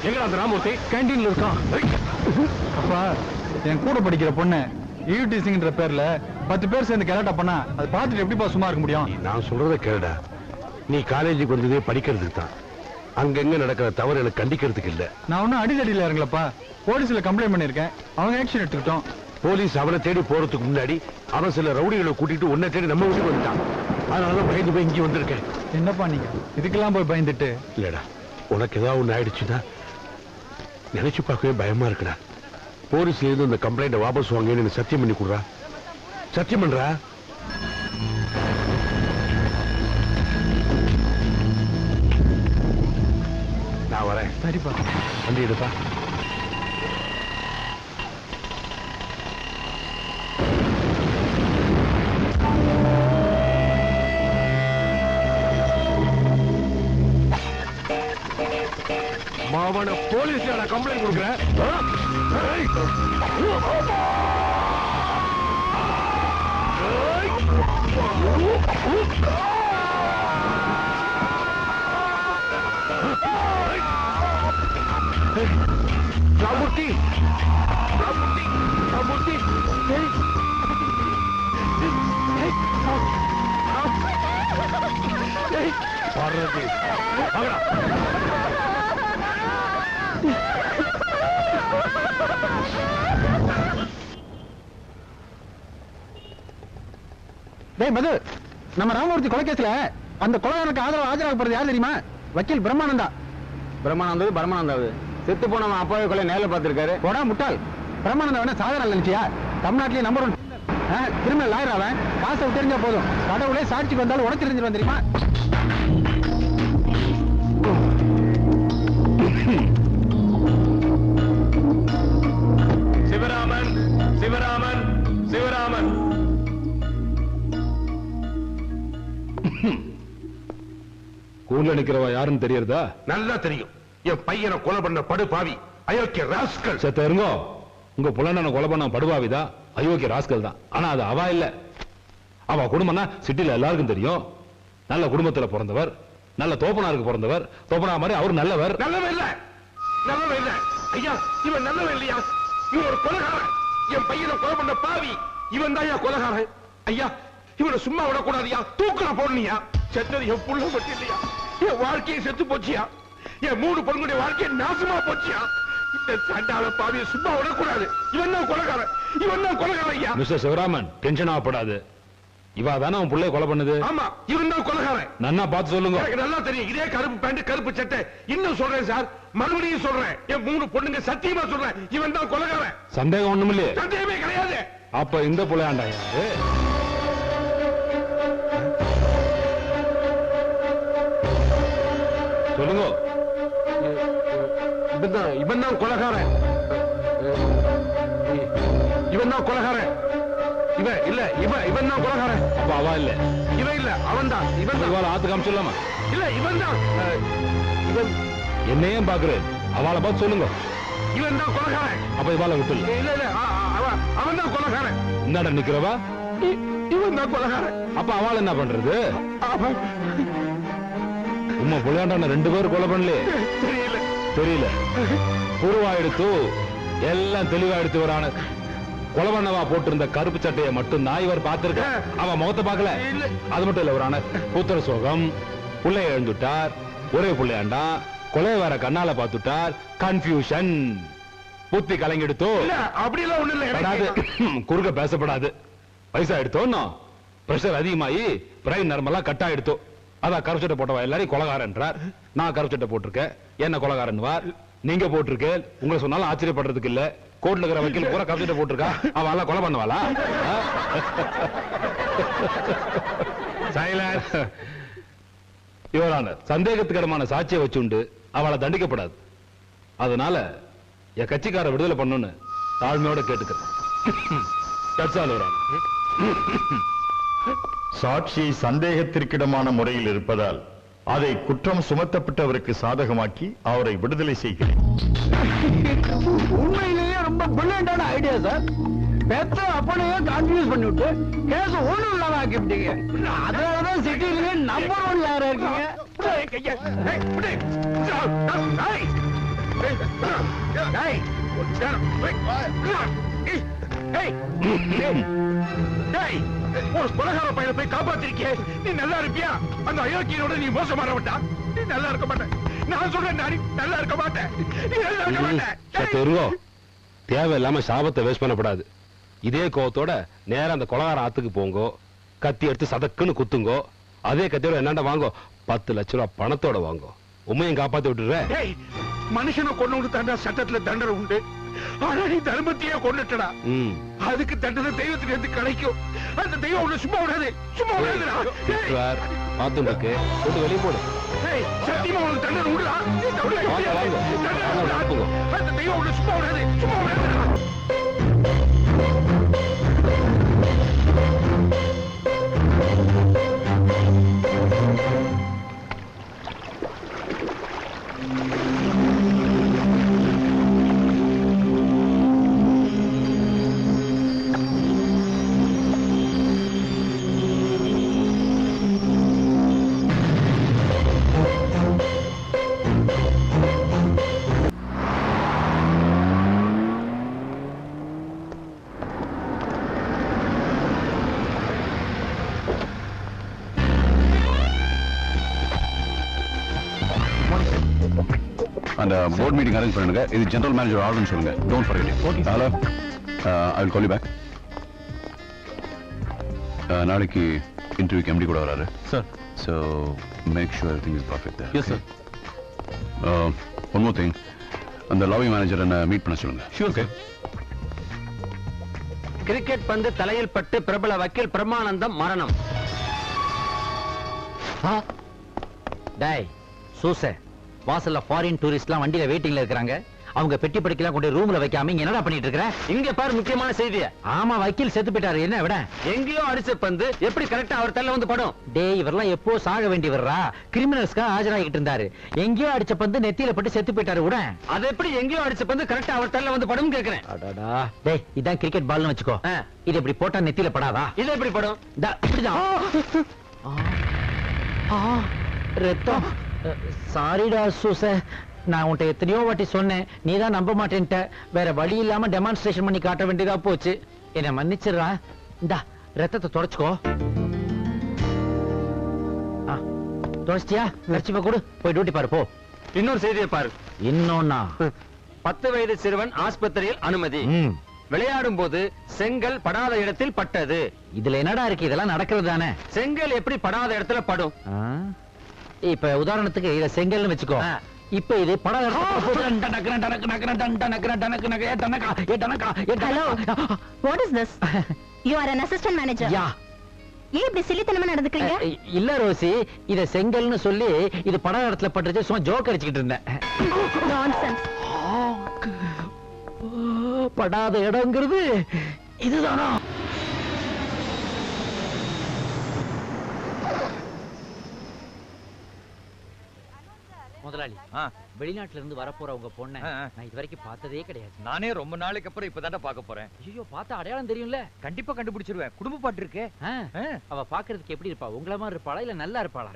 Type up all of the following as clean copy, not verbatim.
எங்க அந்த ராமூர்த்தி கேண்டீன்ல இருக்கான். அப்பா என் கூட படிக்கிற பொண்ணு ஈவ்டீசிங்ன்ற பேர்ல 10 பேர் சேர்ந்து கலாட்டா பண்ணா அது பார்த்துட்டு எப்படிப்பா சும்மா இருக்க முடியும்? நான் சொல்றத கேளுடா. நீ காலேஜுக்கு வந்ததே படிக்கிறதுக்கு தான். அங்கங்க நடக்கிற தவறு எனக்கு கண்டிக்கிறதுக்கு இல்ல. நான் ஒன்னும் அடிதடியில இறங்கலப்பா. போலீஸ்ல கம்ப்ளைண்ட் பண்ணிருக்கேன். அவங்க ஆக்ஷன் எடுத்துக்கிட்டோம். போலீஸ் அவனை தேடி போறதுக்கு முன்னாடி அவன் சில ரவுடிகளை கூட்டிட்டு உன்னை தேடி நம்ம வீட்டுக்கு வந்துட்டான். அதனாலதான் பயந்து போய் இங்கே வந்திருக்கேன். என்னப்பா நீங்க இதுக்கெல்லாம் போய் பயந்துட்டு? இல்லடா, உனக்கு ஏதாவது ஒண்ணு ஆயிடுச்சுன்னா நினைச்சு பார்க்கவே பயமா இருக்குடா. போலீஸ்ல இருந்து அந்த கம்ப்ளைண்ட வாபஸ் வாங்கன்னு சத்தியம் பண்ணி கொடுறா. சத்தியம் பண்றா. நான் வரேன். சரிப்பா. வண்டி எடுப்பா. மாவன போலீஸ் கம்ப்ளைண்ட் கொடுக்குறேன். ராமூர்த்தி, ராமூர்த்தி, ராமூர்த்தி, பார்வதி, வாங்கடா. டேய் மது, நம்ம ராமூர்த்தி கொலைகேஸ்ல அந்த கொலைகாரனுக்கு ஆதரவு ஆஜராகப்படுறது யார் தெரியுமா? வக்கீல் பிரம்மானந்தா. பிரம்மானந்தாவது செத்து போனவன் அப்பாவே கொலை நேரில் பார்த்திருக்காரு. போடா முட்டாள். பிரம்மானந்தா வேணா சாதாரண நினைச்சியா? தமிழ்நாட்டிலேயே நம்பர் 1 கிரிமினல் லாயர். அவன் காசை தெரிஞ்சா போதும் கடவுளே சாட்சிக்கு வந்தாலும் உடச்சு தெரிஞ்சிருவான் தெரியுமா? சிவராமன், சிவராமன், சிவராமன். கூண்ல நிக்கிறவா யாருன்னு தெரியறதா? நல்லா தெரியும். என் பையனை கொலை பண்ண படு பாவி, அயோக்கிய ராஸ்கல். செத்த இருங்கோ. உங்க புலனை கொலை பண்ண படுபாவிதா, அயோக்கிய ராஸ்கல் தான். ஆனா அது அவ இல்ல. அவ குடும்பம்னா சிட்டில எல்லாருக்கும் தெரியும். நல்ல குடும்பத்துல பிறந்தவர், நல்ல தோப்பனாருக்கு பிறந்தவர். தோப்பனா மாதிரி அவர் நல்லவர். நல்லவே இல்ல, நல்லவே இல்ல. ஐயா, இவன் நல்லவே இல்லையா? இவன் ஒரு கொலைகாரன். என் பையனை கொலை பண்ண பாவி இவன் தான் கொலைகாரன். ஐயா, இவனை சும்மா விடக்கூடாதியா, தூக்கல போடணியா. செத்தது என் புள்ள மட்டும் இல்லையா, என் வாழ்க்கையை செத்து போச்சியா. என் 3 பொண்ணுடைய வாழ்க்கையை நாசமா போச்சியா. இந்த சண்டால பாவியை சும்மா விடக்கூடாது. இவன் தான் கொலைகாரன், இவன் தான் கொலைகாரன். ஐயா மிஸ்டர் சிவராமன், டென்ஷன் ஆகப்படாது. இவா தானே அவன் பிள்ளைய கொலை பண்ணுது. ஆமா, இவன் தான் கொலைகாரன். நன்னா பார்த்து சொல்லுங்க. எனக்கு நல்லா தெரியும். இதே கருப்பு பேண்ட் கருப்பு சட்டை. இன்னும் சொல்றேன் சார், மறுபடியும் சொல்றேன். என் 3 பொண்ணுங்க சத்தியமா சொல்றேன், இவன் தான் கொலைகாரன். சந்தேகம் ஒண்ணும் இல்லையே? சந்தேகமே கிடையாது. அப்ப இந்த புள்ளையாண்டா யாரு? சொல்லுங்க. இவன் தான் கொலைகாரன். இவன் தான் கொலைகாரன். இவன் இல்ல, இவன் தான் கொலைகாரன். அப்ப அவா இல்ல. இவன் இல்ல, அவன் தான். இவன் தான். இவாள ஆத்து காமிச்சலாமா? இல்ல, இவன் தான். இவன் என்னையும் பாக்குறேன். அவளை பார்த்து சொல்லுங்க. இவன் தான் கொலைகாரன். அப்ப இவாளை விட்டு இல்ல இல்ல, அவன் தான் கொலைகாரன். இந்தாட நிக்கிறவா? இவன் தான் கொலைகாரன். அப்ப அவள் என்ன பண்றது? அவன் உம்மா புள்ளையாண்டான 2 பேரும் கொலை பண்ணலையே? தெரியல, தெரியல. புருவாயிடுத்து எல்லாம் தெளிவாயிடுத்து. வரான கொலை பண்ணவா போட்டிருந்த கருப்பு சட்டையை மட்டும் தான் இவர் பார்த்திருக்க. அவன் முகத்தை பார்க்கல. அது மட்டும் இல்ல, ஒரு புத்திர சோகம், புள்ளைய எழுந்துட்டார், ஒரே புள்ளையாண்டா, கொலை வேற கண்ணால பார்த்துட்டார். கன்ஃபியூஷன், புத்தி கலங்கிடுத்தோ. அப்படியெல்லாம் ஒண்ணு இல்ல. குறுக்க பேசப்படாது. பைசா எடுத்தோம், பிரஷர் அதிகமாயி பிரைன் நரம்பெல்லாம் கட் ஆயிடுத்தோ. அதான் கருப்பு சட்டை போட்டவா எல்லாரையும் கொலைகாரன்றார். நான் கருப்பு சட்டை போட்டிருக்கேன், என்ன கொலைகாரன் வார். நீங்க போட்டிருக்க, உங்களை சொன்னாலும் ஆச்சரியப்படுறதுக்கு இல்ல. கோர்ட்ல இருக்கிற வக்கீல் பூரா கருப்பு சட்டை போட்டிருக்கா. அவளா கொலை பண்ணுவாளா? இவரான சந்தேகத்துக்கிடமான சாட்சியை வச்சுண்டு அவளை தண்டிக்கப்படாது. அதனால என் கட்சிக்கார விடுதலை பண்ணுன்னு தாழ்மையோட கேட்டுக்கிறேன். சாட்சியை சந்தேகத்திற்கிடமான முறையில் இருப்பதால் அதை குற்றம் சுமத்தப்பட்டவருக்கு சாதகமாக்கி அவரை விடுதலை செய்கிறேன். உண்மையிலேயே ரொம்ப பிரில்லியண்டான ஐடியா சார். பெத்த அப்பனையும் கன்ஃபியூஸ் பண்ணி விட்டு கேஸ் ஒண்ணும் இல்லாம ஆக்கிவிட்டீங்க. அதனாலதான் சிட்டிலேயே நம்பர் 1 லாயரா இருக்கீங்க. ஒரு கொலகார பையனை போய் காப்பாத்திருக்கியே, நீ நல்லா இருப்பியா? அந்த அயோக்கியனோட நீ மோசமானவன்டா. நீ நல்லா இருக்க மாட்டேன். நான் சொல்றேன், நல்லா இருக்க மாட்டேன். நீ நல்லா இருக்க மாட்டேன். தேவையில்லாம சாபத்தை வேஸ்ட் பண்ணப்படாது. இதே கோவத்தோட நேரம் அந்த கொலகார ஆத்துக்கு போங்கோ, கத்தி எடுத்து சதக்குன்னு குத்துங்கோ. அதே கத்தியோட என்னண்டா வாங்கோ, 10 லட்சம் ரூபாய் பணத்தோட வாங்கோ. உண்மையும் காப்பாத்தி விட்டுறேன். மனுஷனை கொண்டு தாண்டா சட்டத்துல தண்டனை உண்டு. ஆனா நீ தர்மத்தையே கொண்டுட்டடா. அதுக்கு தண்டனை தெய்வத்துல இருந்து கிடைக்கும். அந்த தெய்வம் உன்னை சும்மா விடாது, சும்மா விடாதுடா. பாத்துருக்கு போட்டு வெளியே போடு. சத்தியமா உனக்கு தண்டனை விடலாம். அந்த தெய்வம் உன்னை சும்மா விடாது, சும்மா விடாதுடா. அந்த போர்ட் மீட்டிங் அரேஞ்ச் பண்ணுங்க. இது ஜெனரல் மேனேஜர் ஆர்டர்னு சொல்லுங்க. Don't forget it. Okay. Hello, I will call you back. நாளைக்கு இன்டர்வியூக்கு எம்டி கூட வராரு sir. So make sure everything is perfect. Yes sir. One more thing, அந்த லாபி மேனேஜர் என்ன மீட் பண்ண சொல்லுங்க. Sure sir. கிரிக்கெட் பந்து தலையில் பட்டு பிரபல வக்கீல் பிரம்மானந்தம் மரணம். டேய் சூசே, வாசல்ல ஃபாரின் டூரிஸ்ட்லாம் வண்டியில வெயிட்டிங்ல இருக்காங்க. அவங்க பெட்டி படிக்கலாம் கொண்டு ரூம்ல வைக்காம இங்க என்னடா பண்ணிட்டு இருக்கற? இங்க பாரு முக்கியமான செய்திய. ஆமா, வக்கீல் செத்து போயிட்டாரு. என்ன விட? எங்கேயோ அடிச்ச பந்து எப்படி கரெக்டா அவர் தள்ள வந்து படும்? டேய், இவரெல்லாம் எப்போ சாக வேண்டி வர்றா? கிரிமினல்ஸ்க்கா ஆஜராகிட்டு இருந்தாரு. எங்கேயோ அடிச்ச பந்து நெத்தியில பட்டு செத்து போயிட்டாரு. விட அது எப்படி எங்கேயோ அடிச்ச பந்து கரெக்டா அவர் தள்ள வந்து படும் கேக்குறேன். அடடா. டேய், இதான் கிரிக்கெட் பால்னு வச்சுக்கோ. இது இப்படி போட்டா நெத்தியில படாதா? இது எப்படி படும்? இப்படிதான். ரத்தம். சாரிடா சூசே, நான் உன்ட்ட எத்தனையோ வாட்டி சொன்னேன், நீதான் நம்ப மாட்டேன்ட்ட. வேற வழி இல்லாம டெமான்ஸ்ட்ரேஷன் பண்ணி காட்ட வேண்டியதா போச்சு. என்ன மன்னிச்சிடுறா. இந்தா ரத்தத்தை தொடச்சுக்கோ. தொடச்சியா? கர்ச்சிப்பை கொடு, போய் டியூட்டி பாரு போ. இன்னொரு செய்தியை பாரு. இன்னொன்னா? 10 வயது சிறுவன் ஆஸ்பத்திரியில் அனுமதி. விளையாடும் போது செங்கல் படாத இடத்தில் பட்டது. இதுல என்னடா இருக்கு? இதெல்லாம் நடக்கிறது தானே. செங்கல் எப்படி படாத இடத்துல படும்? இப்ப உதாரணத்துக்கு இத செங்கல்னு வச்சுக்கோ. இப்ப இது படாத Hello, what is this? You are an assistant manager. யா. ஏன் இப்படி சில்லித்தனமா நடந்துக்கிறீங்க? இல்ல ரோசி, இத செங்கல்னு சொல்லி இது படாத இடத்துல பட்டுச்சு, சும்மா ஜோக் அடிச்சுக்கிட்டு இருந்தேன். Nonsense. படாத இடம்ங்கிறது இதுதானா? முதலாளி, வெளிநாட்டுல இருந்து வரப்போற உங்க பொண்ணை நான் இது வரைக்கும் பார்த்ததே கிடையாது. நானே ரொம்ப நாளைக்கு அப்புறம் இப்பதான்டா பார்க்க போறேன். ஐயோ, பார்த்தா அடையாளம் தெரியும்ல? கண்டிப்பா கண்டுபிடிச்சிருவேன். குடும்ப பாட்டு இருக்கே. அவ பாக்குறதுக்கு எப்படி இருப்பா? உங்கள மாதிரி இருப்பாளா இல்ல நல்லா இருப்பாளா?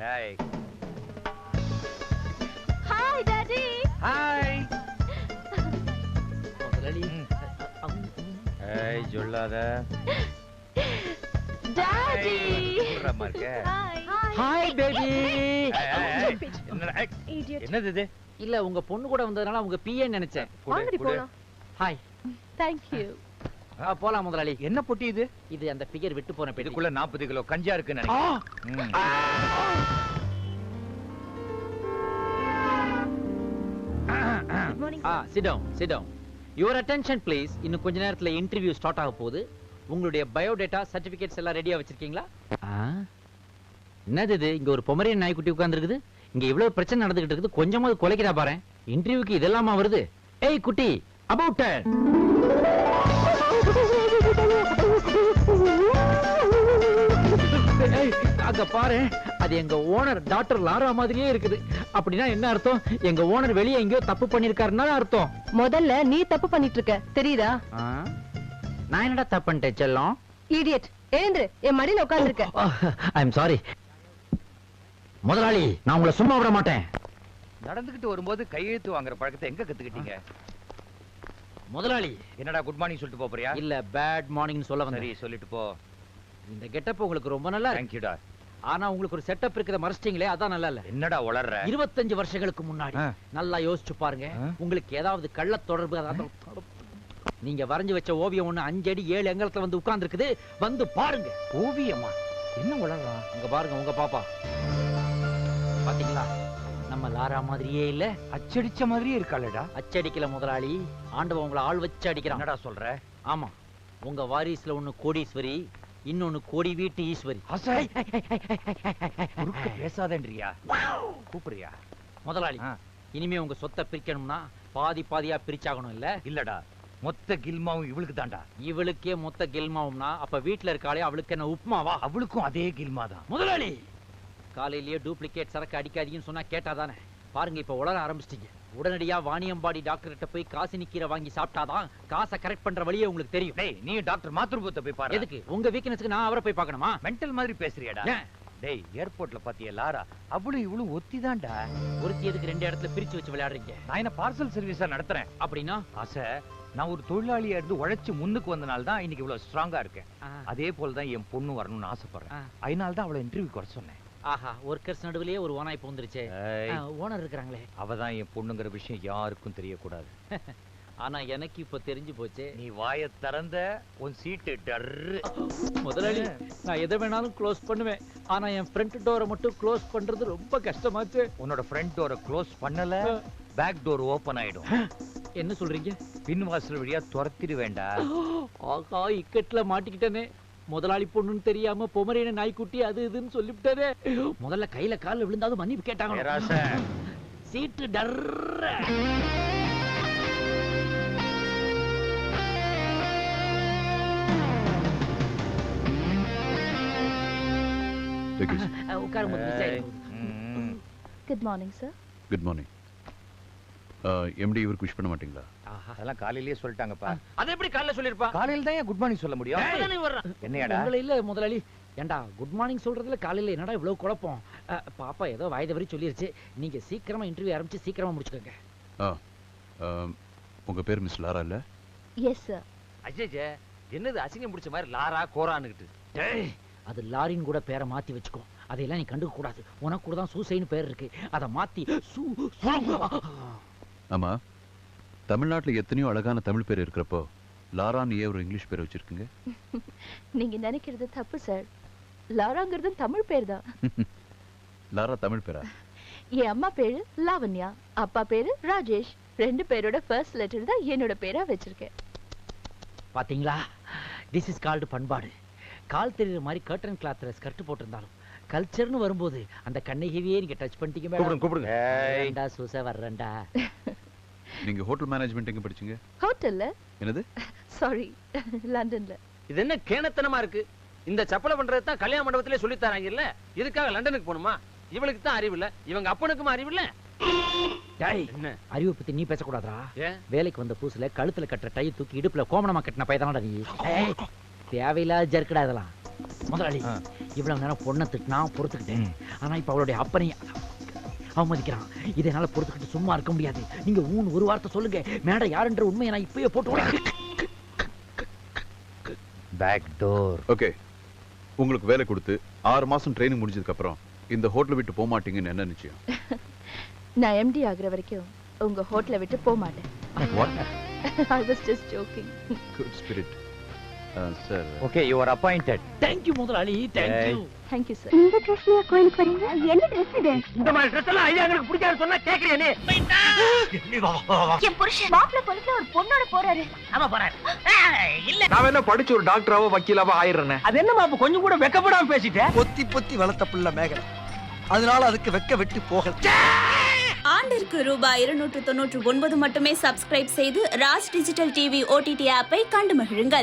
Hi daddy. ஹாய். முதலாளி. ஏய் சொல்லாத. Daddy. புறமா இருக்க. Hi baby. என்னது இது? இல்ல, உங்க பொண்ணு கூட வந்ததனால உங்க பிஏன்னு நினைச்சேன். வாங்கடி போலாம். ஹாய். Thank you. போலாம் முதலாளி. என்ன பொட்டி இது? இது அந்த ஃபிகர் விட்டு போன பெட்டி. இதுக்குள்ள 40 கிலோ கஞ்சா இருக்குன்னு நினைக்கிறேன். Good morning. Sit down, sit down. Your attention please. இன்னும் கொஞ்ச நேரத்துல இன்டர்வியூ ஸ்டார்ட் ஆக போகுது. உங்களுடைய பயோடேட்டா சர்டிபிகேட்ஸ் எல்லாம் ரெடியா வச்சிருக்கீங்களா? என்னது இது? இங்க ஒரு பொமரியன் நாய்க்குட்டி உட்கார்ந்திருக்குது. இங்க இவ்வளவு பிரச்சனை நடந்துகிட்டு இருக்குது, கொஞ்சமாவது குலைக்கிறா பாரு. இன்டர்வியூக்கு இதெல்லாமா வருது? ஏய் குட்டி, அபௌட் டர்ன். அங்க பாரு, அது எங்க ஓனர் டாக்டர் லாரா மாதிரியே இருக்குது. அப்படின்னா என்ன அர்த்தம்? எங்க ஓனர் வெளியே எங்கேயோ தப்பு பண்ணிருக்காருன்னா அர்த்தம். முதல்ல நீ தப்பு பண்ணிட்டு இருக்க தெரியுதா? நான் என்னடா தப்புன்ட்டேன் செல்லம்? இடியட், எழுந்துரு, என் மடியில உட்கார்ந்திருக்க. ஐ எம் சாரி முதலாளி, நான் உங்களை சும்மா விட மாட்டேன். நடந்துகிட்டு வரும்போது கையெழுத்து வாங்குற பழக்கத்தை எங்க கத்துக்கிட்டீங்க? முதலாளி, என்னடா குட் மார்னிங் சொல்லிட்டு போறியா? இல்ல பேட் மார்னிங் சொல்ல சரி வந்தேன். சொல்லிட்டு போ. இந்த கெட்டப் உங்களுக்கு ரொம்ப நல்லா இருக்கு. தேங்க்யூடா. ஆனா உங்களுக்கு ஒரு செட்டப் இருக்கிறத மறைச்சிட்டீங்களே, அதான் நல்லா இல்ல. என்னடா உளர்ற? 25 வருஷங்களுக்கு முன்னாடி நல்லா யோசிச்சு பாருங்க. உங்களுக்கு ஏதாவது கள்ள தொடர்பு, அதாவது நீங்க வரைஞ்சு வச்ச ஓவியம் ஒண்ணு 5 அடி 7 அங்குலத்துல வந்து உட்கார்ந்து இருக்குது. வந்து பாருங்க. ஓவியமா? என்ன உளறான்? உங்க பாருங்க, உங்க பாப்பா பாத்தீங்களா? நம்ம லாரா மாதிரியே இல்ல? அச்சடிச்ச மாதிரியே இருக்காளடா. அச்சடிக்கல முதலாளி, ஆண்டவன் உங்களை ஆள் வச்சு அடிக்கிறான். என்னடா சொல்ற? ஆமா, உங்க வாரிசுல ஒண்ணு கோடீஸ்வரி, இன்னொன்னு கோடி வீட்டு ஈஸ்வரி. குறுக்க பேசாதேன்றியா? கூப்பிடுறியா? முதலாளி, இனிமே உங்க சொத்தை பிரிக்கணும்னா பாதி பாதியா பிரிச்சாகணும் இல்ல? இல்லடா, மொத்த கில்மாவும் இவளுக்கு தான்டா. இவளுக்கே மொத்த கில்மாவும்னா அப்ப வீட்டுல இருக்காளே அவளுக்கு என்ன உப்புமாவா? அவளுக்கும் அதே கில்மா தான். முதலாளி, காலையிலேயே டூப்ளிகேட் சரக்கு அடிக்காதீங்கன்னு சொன்னா கேட்டாதானே? பாருங்க, இப்ப உளர ஆரம்பிச்சிட்டீங்க. உடனடியா வாணியம்பாடி டாக்டர் கிட்ட போய் காசினி கீரை வாங்கி சாப்பிட்டாதான் காசை கரெக்ட் பண்ற வழியே உங்களுக்கு தெரியும். டேய், நீ டாக்டர் மாத்ருபத்தை போய் பாரு. எதுக்கு? உங்க வீக்னஸ்க்கு நான் அவரை போய் பார்க்கணுமா? மென்டல் மாதிரி பேசுறியாடா? டேய், ஏர்போர்ட்ல பாத்தியா லாரா? அவளும் இவளும் ஒத்திதான்டா. ஒருத்தி எதுக்கு 2 இடத்துல பிரிச்சு வச்சு விளையாடுறீங்க? நான் என்ன பார்சல் சர்வீஸா நடத்துறேன் அப்படின்னா? ஆசை, நான் ஒரு தொழிலாளியா இருந்து உழைச்சு முன்னுக்கு வந்தனால தான் இன்னைக்கு இவ்வளவு ஸ்ட்ராங்கா இருக்கேன். அதே போல தான் என் பொண்ணு வரணும்னு ஆசைப்படுறேன். அதனால தான் அவளை இன்டர்வியூ வர சொன்னேன். ஆஹா, ஒர்க்கர்ஸ் நடுவுலயே ஒரு ஓனாய் போந்துருச்சே. ஓனர் இருக்காங்களே, அவதான் என் பொண்ணுங்கிற விஷயம் யாருக்கும் தெரியக்கூடாது. ஆனா எனக்கு இப்ப தெரிஞ்சு போச்சு. நீ வாயை திறந்த உன் சீட்டு டர்ரு. முதலாளி, நான் எதை வேணாலும் க்ளோஸ் பண்ணுவேன். ஆனா என் ஃப்ரண்ட் டோரை மட்டும் க்ளோஸ் பண்றது ரொம்ப கஷ்டமாச்சு. உன்னோட ஃப்ரண்ட் டோரை க்ளோஸ் பண்ணல, பேக் டோர் ஓபன் ஆயிடும். என்ன சொல்றீங்க? பின் வாசல் வழியா துரத்திடு வேண்டாம். ஆகா, இக்கட்ல மாட்டிக்கிட்டேனே. முதலாளி பொண்ணுன்னு தெரியாம பொமரேன நாய்க்குட்டி அது இதுன்னு சொல்லிவிட்டதே. முதல்ல கையில கால்ல விழுந்தாலும் மன்னிப்பு கேட்டாங்க. சீட்டு டர்ற. Good morning sir. Good morning. MD இவருக்கு விஷ் பண்ண மாட்டீங்களா? அதெல்லாம் காலையிலேயே சொல்லிட்டாங்கப்பா. அது எப்படி காலையில சொல்லிருப்பா? காலையில தான் குட் மார்னிங் சொல்ல முடியும். என்னையாடா? உங்களை இல்ல முதலாளி. ஏண்டா குட் மார்னிங் சொல்றதுல காலையில என்னடா இவ்வளவு குழப்பம்? பாப்பா ஏதோ வாய் தவறி சொல்லிருச்சு. நீங்க சீக்கிரமா இன்டர்வியூ ஆரம்பிச்சு சீக்கிரமா முடிச்சுக்கோங்க. உங்க பேர் மிஸ் லாரா இல்ல? Yes sir. அஜய், என்னது அசிங்கம் பிடிச்ச மாதிரி லாரா கோரான்னுகிட்டு? அது லாரின் கூட பேரை மாத்தி வச்சுக்கோ. அதையெல்லாம் நீ கண்டுக்க கூடாது. உனக்கு கூட தான் சூசைன்னு பேர் இருக்கு. அதை மாத்தி ஆமா, தமிழ்நாட்டுல எத்தனையோ அழகான தமிழ் பேர் இருக்கிறப்போ லாரான்னு ஏன் ஒரு இங்கிலீஷ் பேர் வச்சிருக்கீங்க? நீங்க நினைக்கிறது தப்பு சார். லாராங்கிறது தமிழ் பேர் தான். லாரா தமிழ் பேரா? என் அம்மா பேரு லாவண்யா, அப்பா பேரு ராஜேஷ். 2 பேரோட ஃபர்ஸ்ட் லெட்டர் தான் என்னோட பேரா வச்சிருக்கேன். பாத்தீங்களா? திஸ் இஸ் கால்டு பண்பாடு. கால் தெரியுற மாதிரி கர்டன் கிளாத்ல ஸ்கர்ட் போட்டிருந்தாலும் கல்ச்சர்னு வரும்போது அந்த கண்ணகிவியே நீங்க டச் பண்ணிட்டீங்க. கூப்பிடுங்க. ஏண்டா சூசை வர்றேன்டா. நீங்க ஹோட்டல் மேனேஜ்மெண்ட் எங்க படிச்சீங்க? ஹோட்டல்ல. என்னது? சாரி, லண்டன்ல. இது என்ன கேணத்தனமா இருக்கு? இந்த சப்பலை பண்றது தான் கல்யாண மண்டபத்திலே சொல்லி தராங்க இல்ல? இதுக்காக லண்டனுக்கு போணுமா? இவளுக்கு தான் அறிவு இல்ல, இவங்க அப்பனுக்கும் அறிவு இல்ல. என்ன அறிவை பத்தி நீ பேசக்கூடாதா? வேலைக்கு வந்த புதுசுல கழுத்துல கட்டுற டை தூக்கி இடுப்புல கோமணமா கட்டின பையதானடா நீ. தேவையில்லாத ஜர்க்கடா இதெல்லாம். முதலாளி, இவ்வளவு நேரம் பொண்ணை திட்டினா பொறுத்துக்கிட்டேன். ஆனா இப்ப அவளுடைய அப்பனை அவமதிக்கிறான். இதை என்னால பொறுத்துக்கிட்டு சும்மா இருக்க முடியாது. நீங்க ஒரு வார்த்தை சொல்லுங்க. மேடம் யாருன்ற உண்மையை நான் இப்பயே போட்டு. Back door. ஓகே, உங்களுக்கு வேலை கொடுத்து 6 மாசம் ட்ரைனிங் முடிஞ்சதுக்கு அப்புறம் இந்த ஹோட்டலை விட்டு போக மாட்டீங்கன்னு என்ன நிச்சயம்? நான் எம்டி ஆகுற வரைக்கும் உங்க ஹோட்டலை விட்டு போக மாட்டேன். I was just joking. Good spirit. Sir. Okay, you are appointed. Thank you முதலாளி. Thank you. Thank you sir. இந்த ட்ரெஸ்லயா கோயிலுக்கு வரீங்க? என்ன ட்ரெஸ் இது? இந்த மாதிரி ட்ரெஸ் எல்லாம் ஐயாங்களுக்கு பிடிக்காது சொன்னா கேக்குறியா நீ? என் புருஷன் மாப்பிள்ளை பொண்ணுல ஒரு பொண்ணோட போறாரு. ஆமா போறாரு. இல்ல, நான் என்ன படிச்சு ஒரு டாக்டராவோ வக்கீலாவோ ஆயிடுறேன். அது என்ன மாப்பு கொஞ்சம் கூட வெக்கப்படாம பேசிட்டேன். பொத்தி பொத்தி வளர்த்த புள்ள மேகலை, அதனால அதுக்கு வெக்க வெட்டி போகல. ஆண்டிற்கு ரூபாய் 299 மட்டுமே சப்ஸ்கிரைப் செய்து ராஜ் டிஜிட்டல் டிவி OTT ஆப்பை கண்டு மகிழுங்கள்.